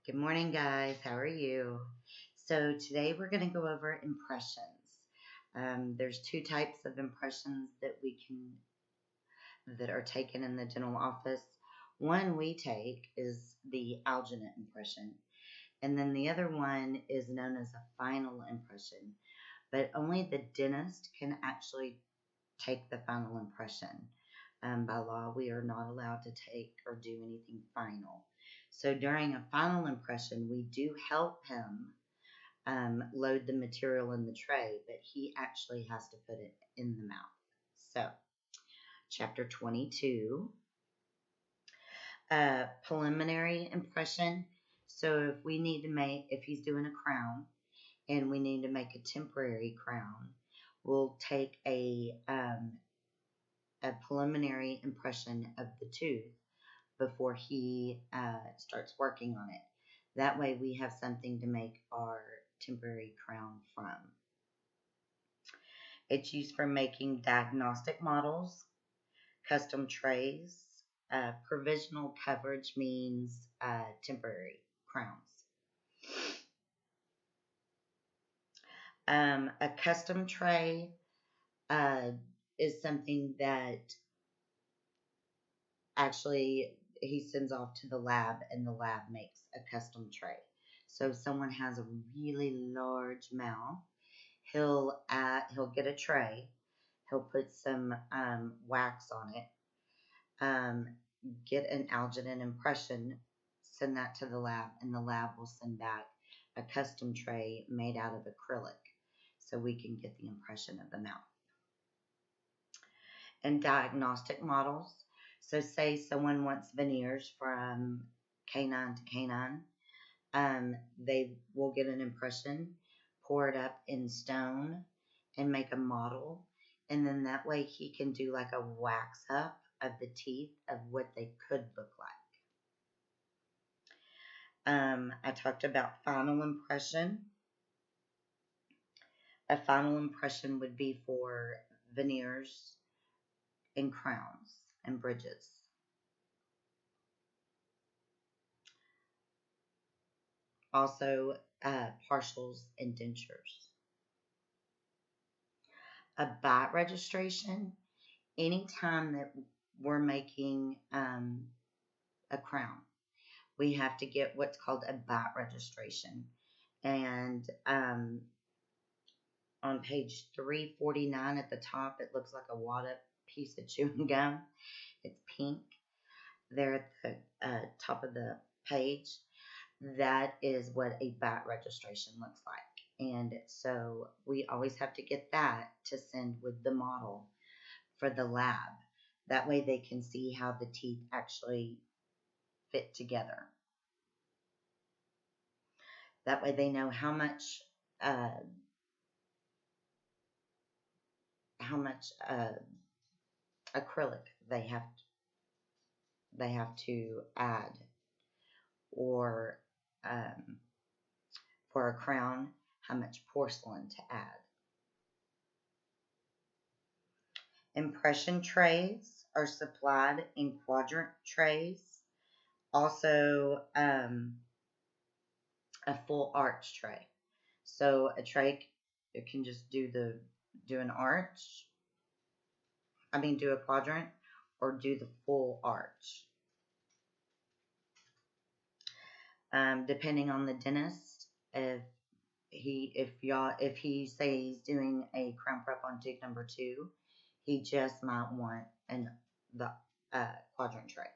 Good morning, guys. How are you? So today we're going to go over impressions. There's two types of impressions that are taken in the dental office. One we take is the alginate impression, and then the other one is known as a final impression. But only the dentist can actually take the final impression. By law, we are not allowed to take or do anything final. So during a final impression, we do help him load the material in the tray, but he actually has to put it in the mouth. So, chapter 22, preliminary impression. So if he's doing a crown and we need to make a temporary crown, we'll take a preliminary impression of the tooth before he starts working on it. That way we have something to make our temporary crown from. It's used for making diagnostic models, custom trays. Provisional coverage means temporary crowns. A custom tray is something that actually he sends off to the lab, and the lab makes a custom tray. So if someone has a really large mouth, he'll get a tray. He'll put some wax on it, get an alginate impression, send that to the lab, and the lab will send back a custom tray made out of acrylic so we can get the impression of the mouth. And diagnostic models. So say someone wants veneers from canine to canine. They will get an impression, pour it up in stone, and make a model. And then that way he can do like a wax up of the teeth of what they could look like. I talked about final impression. A final impression would be for veneers and crowns and bridges. Also, partials and dentures. A bite registration, anytime that we're making a crown, we have to get what's called a bite registration. And on page 349 at the top, it looks like a wad up piece of chewing gum. It's pink there at the top of the page. That is what a bite registration looks like. And so we always have to get that to send with the model for the lab. That way they can see how the teeth actually fit together. That way they know how much acrylic they have to add, or for a crown, how much porcelain to add. Impression trays are supplied in quadrant trays. Also, a full arch tray. So a tray, it can just do an arch. Do a quadrant, or do the full arch. Depending on the dentist, if he say he's doing a crown prep on tooth number 2, he just might want the quadrant tray.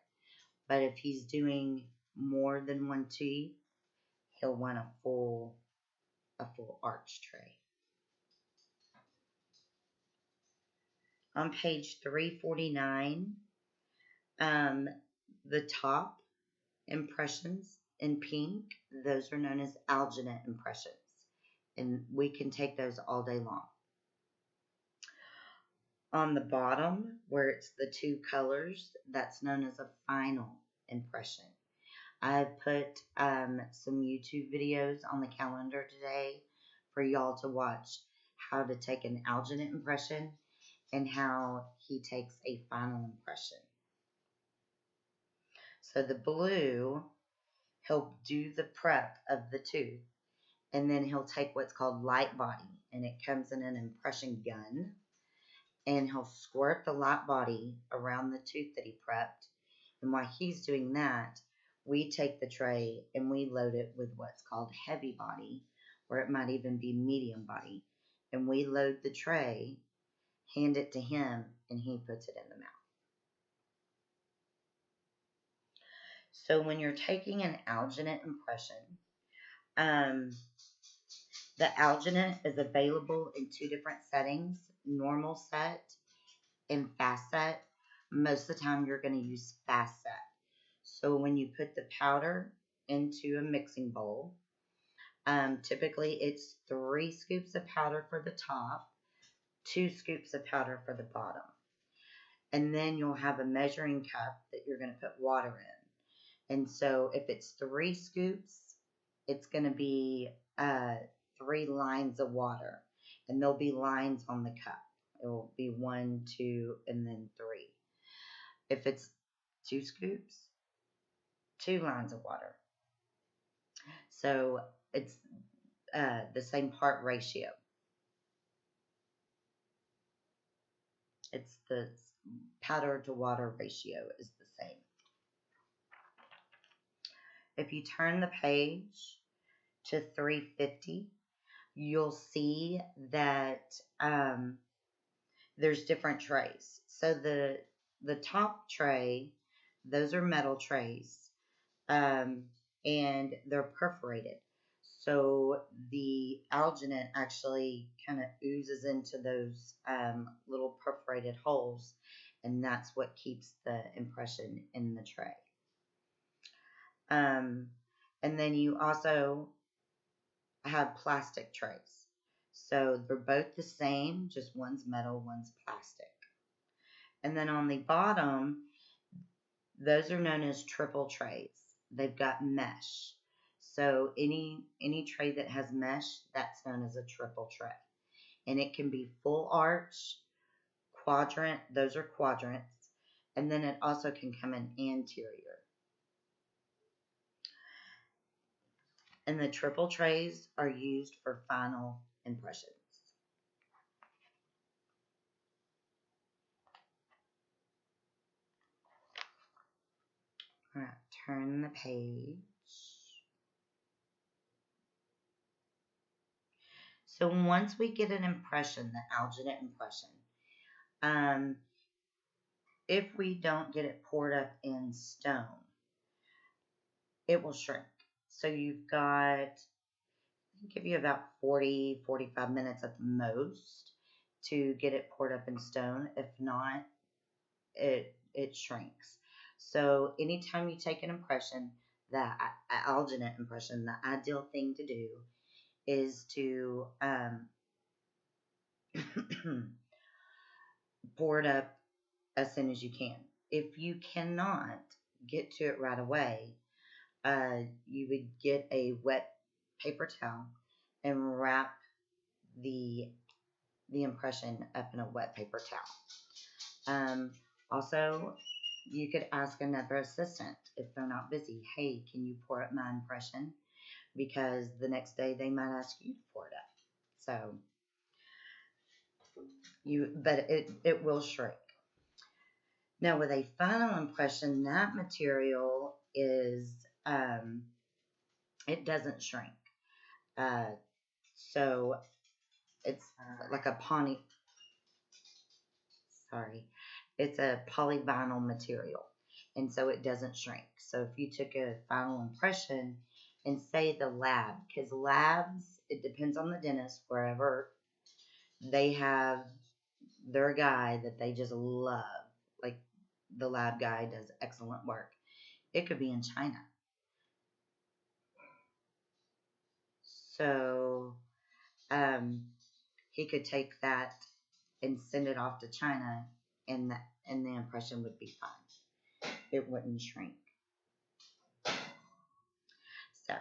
But if he's doing more than one tooth, he'll want a full arch tray. On page 349, the top impressions in pink, those are known as alginate impressions, and we can take those all day long. On the bottom, where it's the two colors, that's known as a final impression. I put some YouTube videos on the calendar today for y'all to watch how to take an alginate impression and how he takes a final impression. So the blue He'll do the prep of the tooth, and then he'll take what's called light body, and it comes in an impression gun, and he'll squirt the light body around the tooth that he prepped. And while he's doing that, we take the tray and we load it with what's called heavy body, or it might even be medium body. And we load the tray, hand it to him, and he puts it in the mouth. So when you're taking an alginate impression, the alginate is available in two different settings, normal set and fast set. Most of the time you're going to use fast set. So when you put the powder into a mixing bowl, typically it's 3 scoops of powder for the top, 2 scoops of powder for the bottom. And then you'll have a measuring cup that you're going to put water in. And so if it's 3 scoops, it's going to be 3 lines of water. And there'll be lines on the cup. It will be 1, 2, and then 3. If it's 2 scoops, 2 lines of water. So it's the same part ratio. It's the powder to water ratio is the same. If you turn the page to 350, you'll see that there's different trays. So the top tray, those are metal trays, and they're perforated. So the alginate actually kind of oozes into those little perforated holes, and that's what keeps the impression in the tray. And then you also have plastic trays. So they're both the same, just one's metal, one's plastic. And then on the bottom, those are known as triple trays. They've got mesh. So any tray that has mesh, that's known as a triple tray. And it can be full arch, quadrant, those are quadrants. And then it also can come in anterior. And the triple trays are used for final impressions. All right, turn the page. So once we get an impression, the alginate impression, if we don't get it poured up in stone, it will shrink. So you've got, I'll give you about 40, 45 minutes at the most to get it poured up in stone. If not, it shrinks. So anytime you take an impression, the alginate impression, the ideal thing to do is to pour it up as soon as you can. If you cannot get to it right away, you would get a wet paper towel and wrap the impression up in a wet paper towel. Also, you could ask another assistant if they're not busy. Hey, can you pour up my impression? Because the next day they might ask you to pour it up. So but it will shrink. Now with a final impression, that material is it doesn't shrink. So it's like a it's a polyvinyl material, and so it doesn't shrink. So if you took a final impression and say the lab, because labs, it depends on the dentist, wherever they have their guy that they just love, like the lab guy does excellent work. It could be in China. So he could take that and send it off to China, and the impression would be fine. It wouldn't shrink. So,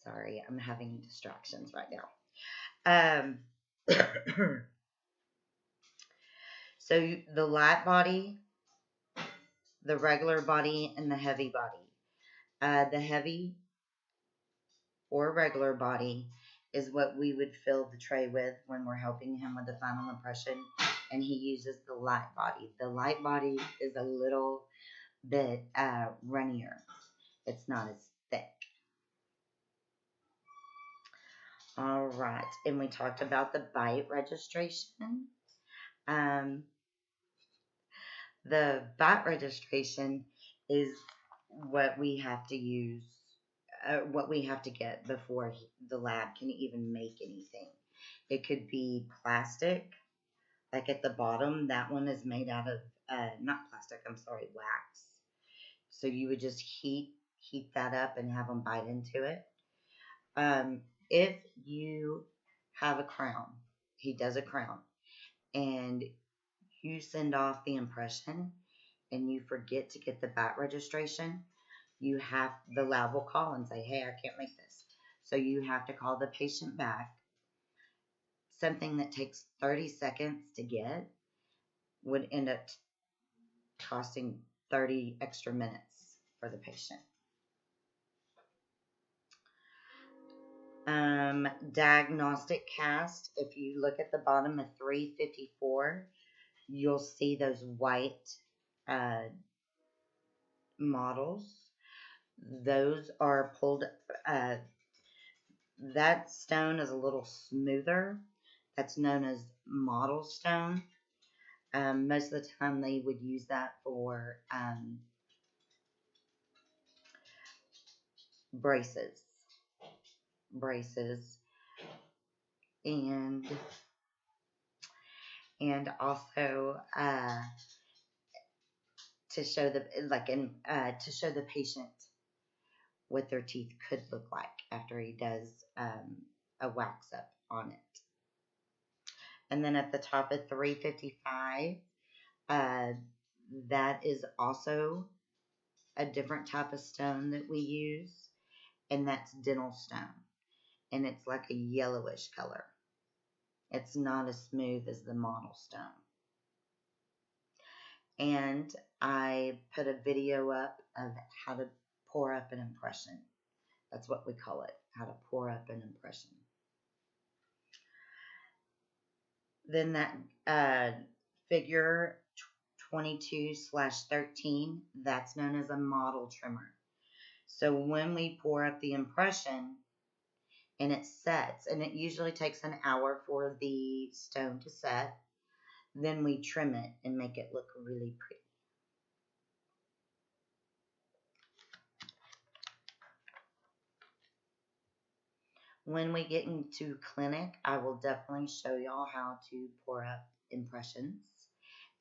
sorry, I'm having distractions right now. So the light body, the regular body, and the heavy body. The heavy or regular body is what we would fill the tray with when we're helping him with the final impression, and he uses the light body. The light body is a little bit runnier. It's not as thick. All right, and we talked about the bite registration. Um, the bite registration is what we have to use, what we have to get before the lab can even make anything. It could be plastic, like at the bottom. That one is made out of not plastic. I'm sorry, wax. So you would just heat that up and have them bite into it. If you have a crown, he does a crown, and you send off the impression, and you forget to get the bite registration, the lab will call and say, hey, I can't make this. So you have to call the patient back. Something that takes 30 seconds to get would end up costing 30 extra minutes for the patient. Diagnostic cast, if you look at the bottom of 354, you'll see those white models. Those are pulled, that stone is a little smoother. That's known as model stone. Most of the time they would use that for braces, and also to show to show the patient what their teeth could look like after he does a wax up on it. And then at the top of 355, that is also a different type of stone that we use, and that's dental stone. And it's like a yellowish color. It's not as smooth as the model stone. And I put a video up of how to pour up an impression. That's what we call it, how to pour up an impression. Then that figure 22/13, that's known as a model trimmer. So when we pour up the impression and it sets, and it usually takes an hour for the stone to set, then we trim it and make it look really pretty. When we get into clinic, I will definitely show y'all how to pour up impressions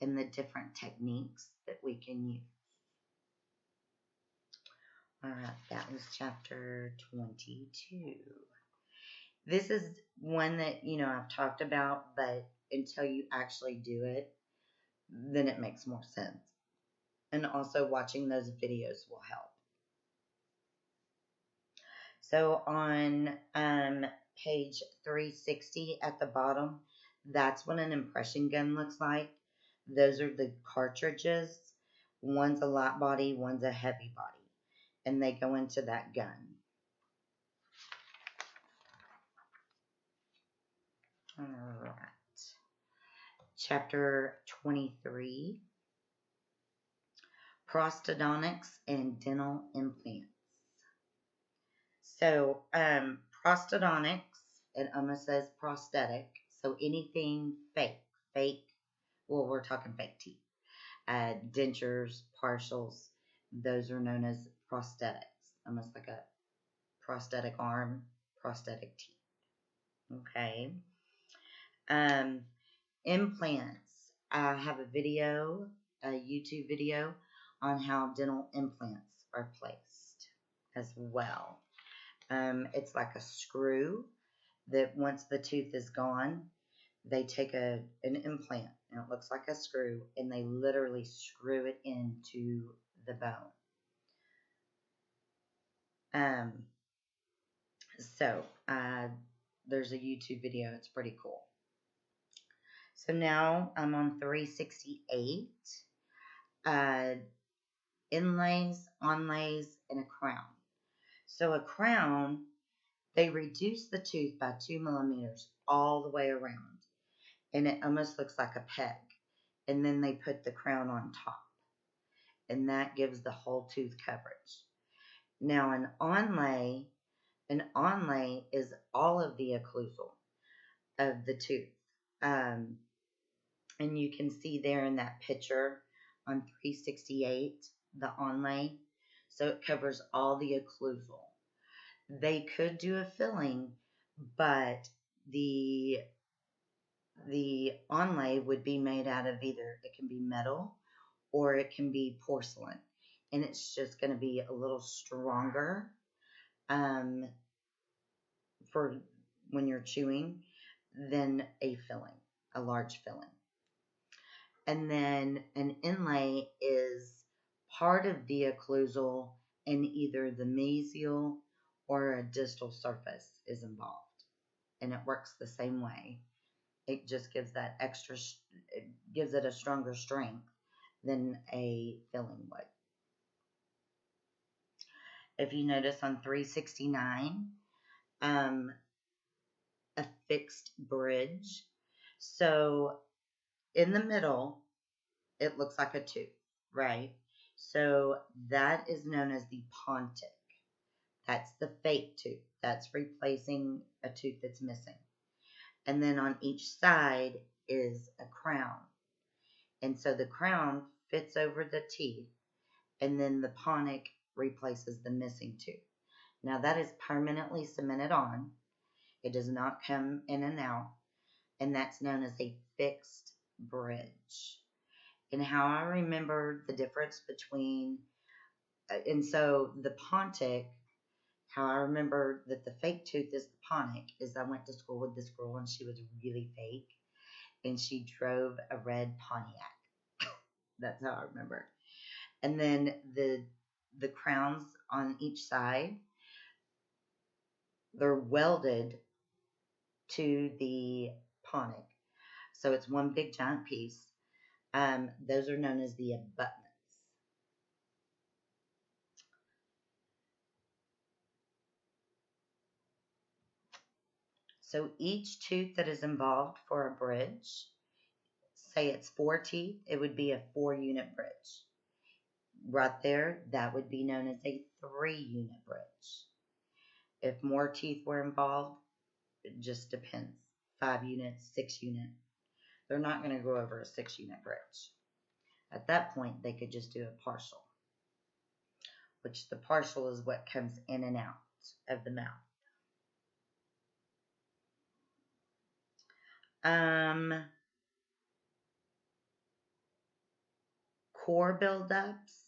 and the different techniques that we can use. All right, that was chapter 22. This is one that, I've talked about, but until you actually do it, then it makes more sense. And also watching those videos will help. So on page 360 at the bottom, that's what an impression gun looks like. Those are the cartridges. One's a light body, one's a heavy body. And they go into that gun. All right. Chapter 23. Prosthodontics and dental implants. So, prosthodontics, it almost says prosthetic. So anything fake, well, we're talking fake teeth. Dentures, partials, those are known as prosthetics. Almost like a prosthetic arm, prosthetic teeth. Okay. Implants. I have a YouTube video on how dental implants are placed as well. It's like a screw that once the tooth is gone, they take an implant, and it looks like a screw, and they literally screw it into the bone. So there's a YouTube video. It's pretty cool. So now I'm on 368. Inlays, onlays, and a crown. So a crown, they reduce the tooth by 2 millimeters all the way around, and it almost looks like a peg. And then they put the crown on top, and that gives the whole tooth coverage. Now an onlay is all of the occlusal of the tooth. And you can see there in that picture on 368, the onlay. So it covers all the occlusal. They could do a filling, but the onlay would be made out of either, it can be metal or it can be porcelain. And it's just going to be a little stronger for when you're chewing than a filling, a large filling. And then an inlay is part of the occlusal, and either the mesial or a distal surface is involved. And it works the same way. It just gives that extra, it gives it a stronger strength than a filling would. If you notice on 369, a fixed bridge. So in the middle, it looks like a tooth, right? So that is known as the pontic. That's the fake tooth. That's replacing a tooth that's missing. And then on each side is a crown. And so the crown fits over the teeth, and then the pontic replaces the missing tooth. Now that is permanently cemented on. It does not come in and out, and that's known as a fixed bridge. And how I remember the difference between, and so the pontic, how I remember that the fake tooth is the pontic, is I went to school with this girl and she was really fake, and she drove a red Pontiac. That's how I remember. And then the crowns on each side, they're welded to the pontic. So it's one big giant piece. Those are known as the abutments. So each tooth that is involved for a bridge, say it's 4 teeth, it would be a 4-unit bridge. Right there, that would be known as a 3-unit bridge. If more teeth were involved, it just depends. 5 units, 6 unit. They're not going to go over a 6-unit bridge. At that point, they could just do a partial, which the partial is what comes in and out of the mouth. Core buildups.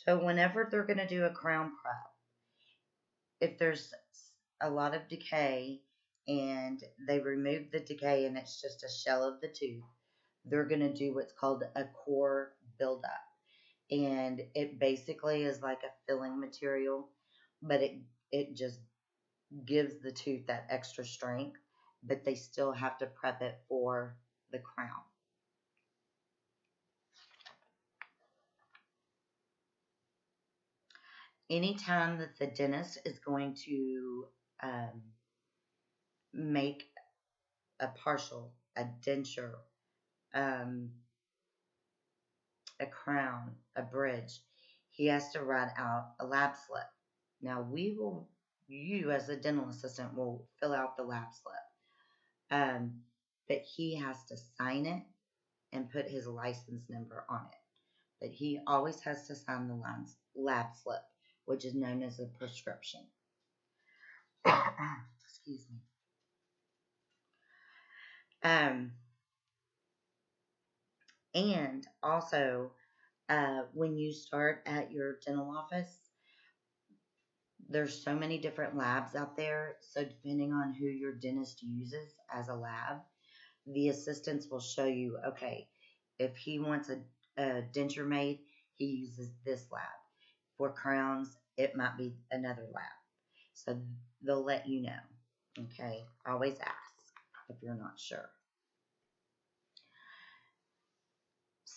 So whenever they're going to do a crown prep, if there's a lot of decay and they remove the decay and it's just a shell of the tooth, they're going to do what's called a core buildup. And it basically is like a filling material, but it just gives the tooth that extra strength, but they still have to prep it for the crown. Anytime that the dentist is going to make a partial, a denture, a crown, a bridge, he has to write out a lab slip. Now you as a dental assistant will fill out the lab slip, but he has to sign it and put his license number on it. But he always has to sign the lab slip, which is known as a prescription. Excuse me. And also, when you start at your dental office, there's so many different labs out there. So depending on who your dentist uses as a lab, the assistants will show you, okay, if he wants a denture made, he uses this lab. For crowns, it might be another lab. So they'll let you know. Okay, always ask if you're not sure.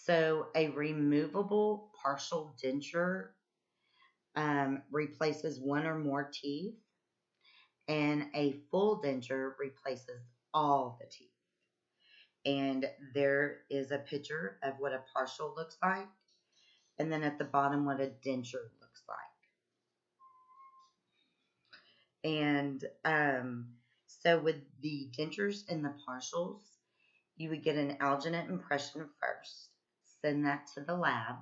So a removable partial denture replaces one or more teeth, and a full denture replaces all the teeth. And there is a picture of what a partial looks like, and then at the bottom what a denture looks like. And so with the dentures and the partials, you would get an alginate impression first, send that to the lab.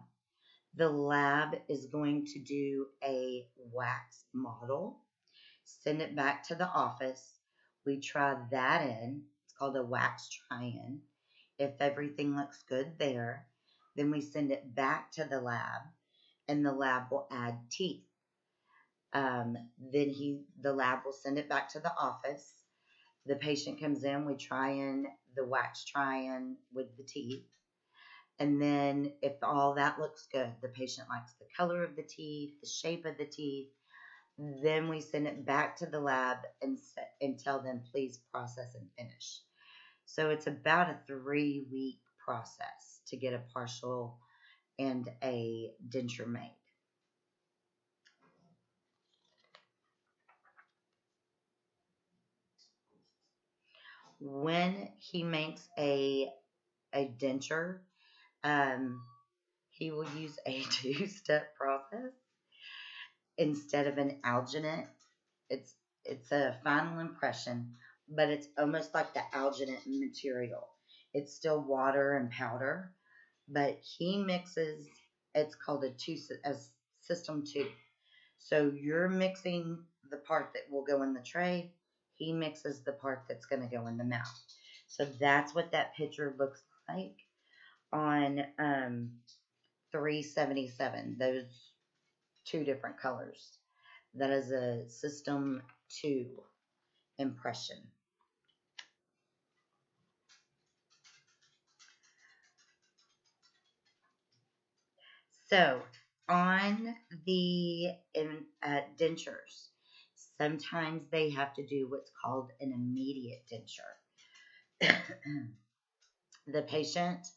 The lab is going to do a wax model, send it back to the office. We try that in. It's called a wax try-in. If everything looks good there, then we send it back to the lab, and the lab will add teeth. The lab will send it back to the office. The patient comes in, we try in the wax try-in with the teeth. And then if all that looks good, the patient likes the color of the teeth, the shape of the teeth, then we send it back to the lab and tell them, please process and finish. So it's about a 3-week process to get a partial and a denture made. When he makes a denture, he will use a 2-step process instead of an alginate. It's a final impression, but it's almost like the alginate material. It's still water and powder, but he mixes. It's called a system 2. So you're mixing the part that will go in the tray. He mixes the part that's going to go in the mouth. So that's what that picture looks like on 377. Those 2 different colors. That is a system 2 impression. So on the dentures, sometimes they have to do what's called an immediate denture. The patient,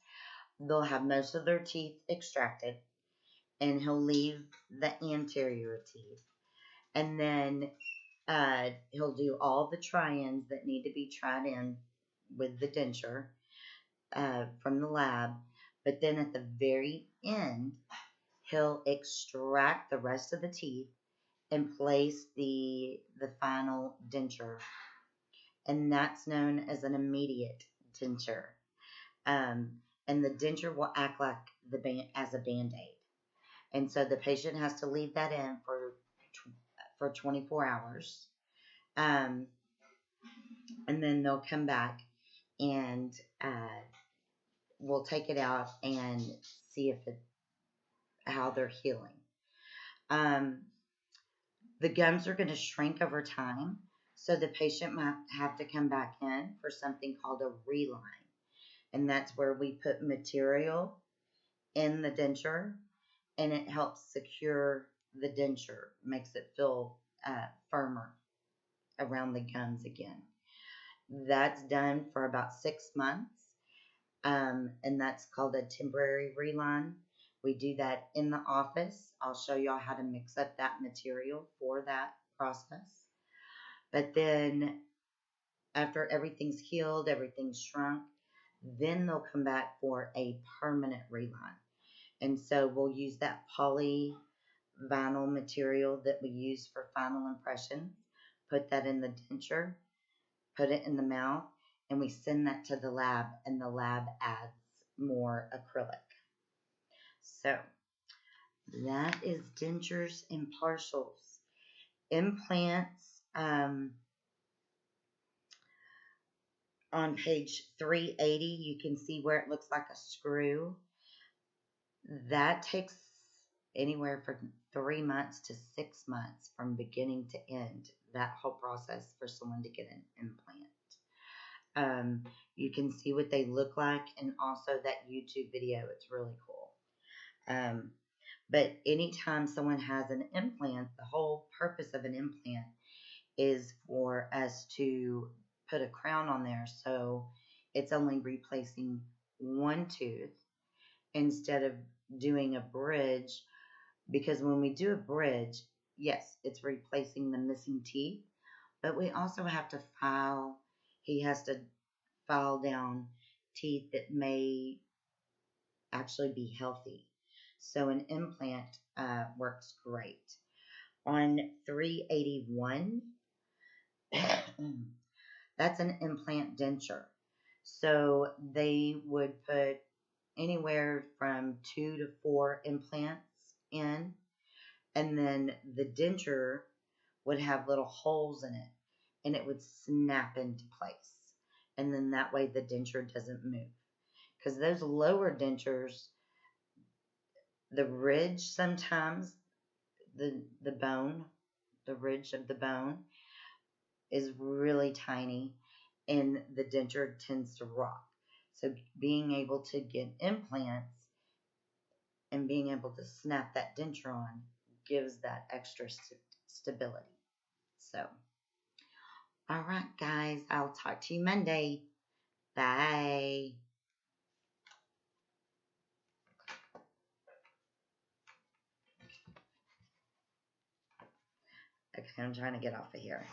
they'll have most of their teeth extracted, and he'll leave the anterior teeth. And then he'll do all the try-ins that need to be tried in with the denture from the lab. But then at the very end, he'll extract the rest of the teeth and place the final denture. And that's known as an immediate denture. And the denture will act like as a Band-Aid. And so the patient has to leave that in for 24 hours. And then they'll come back and we'll take it out and see how they're healing. The gums are going to shrink over time, so the patient might have to come back in for something called a reline. And that's where we put material in the denture, and it helps secure the denture, makes it feel firmer around the gums again. That's done for about 6 months, and that's called a temporary reline. We do that in the office. I'll show y'all how to mix up that material for that process. But then after everything's healed, everything's shrunk, then they'll come back for a permanent reline. And so we'll use that polyvinyl material that we use for final impressions, put that in the denture, put it in the mouth, and we send that to the lab, and the lab adds more acrylic. So that is dentures and partials. Implants, on page 380, you can see where it looks like a screw. That takes anywhere from 3 months to 6 months from beginning to end, that whole process for someone to get an implant. You can see what they look like, and also that YouTube video. It's really cool. But anytime someone has an implant, the whole purpose of an implant is for us to put a crown on there, so it's only replacing one tooth, instead of doing a bridge, because when we do a bridge, yes, it's replacing the missing teeth, but we also have to file, he has to file down teeth that may actually be healthy. So an implant works great. On 381, that's an implant denture. So they would put anywhere from 2 to 4 implants in, and then the denture would have little holes in it, and it would snap into place. And then that way the denture doesn't move. Because those lower dentures, the ridge sometimes, the bone, the ridge of the bone is really tiny, and the denture tends to rot. So being able to get implants and being able to snap that denture on gives that extra stability. So, all right, guys, I'll talk to you Monday. Bye. Okay, I'm trying to get off of here.